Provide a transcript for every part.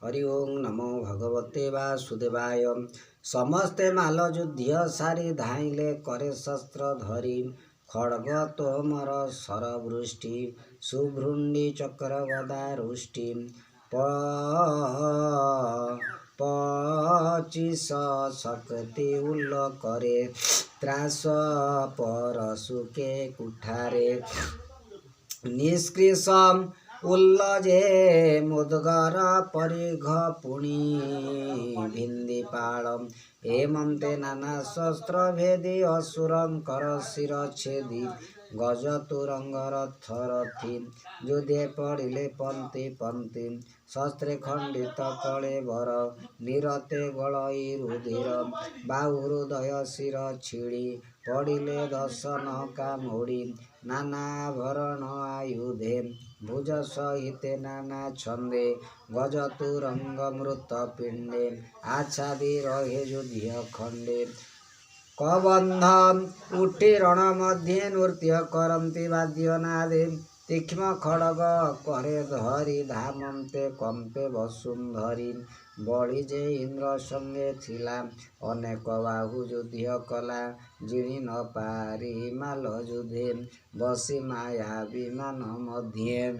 हरि ओं नमो भगवते वासुदेवाय। समस्ते माल युद्ध सारी धाइले करे शस्त्र धरी खड्ग तोमर सरवृष्टि सुभृंडी चक्र गदा रुष्टि 25 शक्ति उल्ल करे त्रास परशुके कुठारे निष्कृषम उल्लजे मुद्गर परिघ पुणी भिन्दिपालम हेमंते नाना शस्त्र भेदी असुरंकर शिर छेदी गज तुरंगर थरथी युद्धे पड़िले पंक्ति पंक्ति शस्त्रे खंडित कलेवर निरते गलई रुधिर बाहु हृदय शिर छिड़ी पड़िले दर्शन का मोड़ी नाना भरण आयुधे भुज सहिते नाना छंदे गज तुरंग मृत पिंडे आच्छादी रहे युद्ध खंडे कबंध उठी रण मध्ये नृत्य करंती वाद्य नादे तीक्ष्ण खड़ग करे धरी धामंते कंपे वसुंधरी बड़ी जे इंद्र संगे थिला अनेक बाहु युद्ध कला जिणी न पारी माल युद्धे बसी माया विमान मध्ये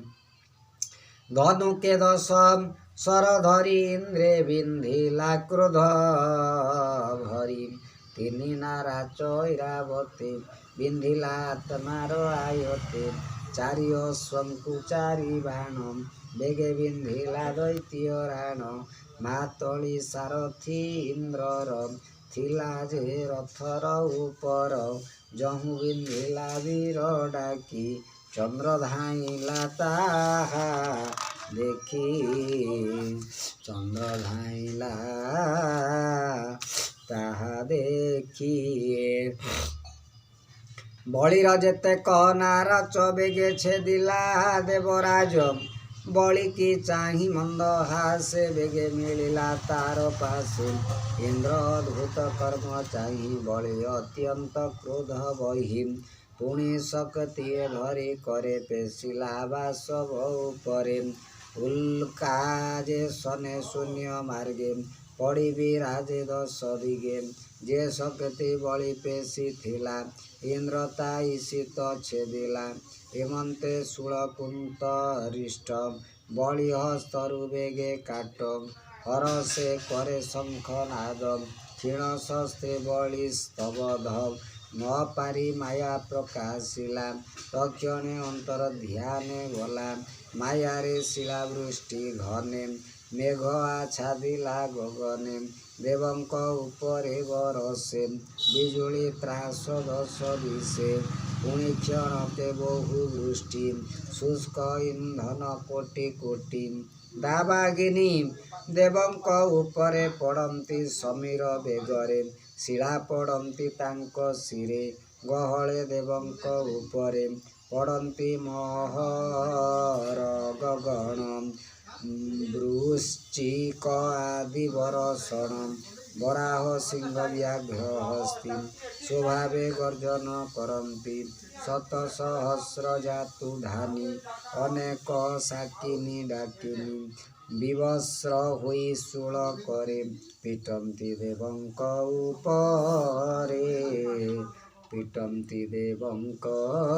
धनुके दश सर धरी इंद्रे बिंधिला क्रोध भरी तिनी नारा चैरावती बिंधिला आत्मार आयते चारि अश्वंकु चारि बाण बेगे बिंधिला दैत्य राण मातली सारथी इंद्रर थिला जे रथर उपर जहु बिंधिला वीर डाकी चंद्र धाइला ताहा देखी चंद्र धाइला ताहा देखी बलिर जेतेक नार चबेगे छेदिला देवराज बलि की चाही मंद हासे बेगे मिलिला तार पासे इंद्र अद्भुत कर्म चाही बलि अत्यंत क्रोध बही पुणी शक्ति धरी करे पेशिला बासव उपरे उल्काजे सने शून्य मार्गे पड़ी विराजे 10 दिगे जे शक्ति बलि पेशी थिला इंद्र ताई शीत छेदिला हेमंते शूलकुंत हरिष्ट बलि हस्तरु बेगे काट हरसे करे शंख नाद क्षीण शस्त्रे बलि स्तबध न पारी माया प्रकाशिला तक्षणे अंतर ध्याने गला मायारे शिलावृष्टि घने मेघ आच्छादिला गगने देवंक उपरे बरसे बिजुली त्रास 10 दिशे पुणी क्षणके बहु वृष्टि शुष्क इंधन कोटि कोटि दावागिनी देवंक उपरे पड़ती समीर बेगरे शिला पड़ती तांक शिरे गहळे देवंक उपरे पड़ती महर गगन वृश्चिक आदि बरषण वराह सिंह व्याघ्र हस्ती स्वभावे गर्जन करती 100 सहस्र जातु धानी अनेक साकिनी डाकिनी विवस्त्र हुई शूल करे पिटंती देवंक उपरे पिटंती देवंक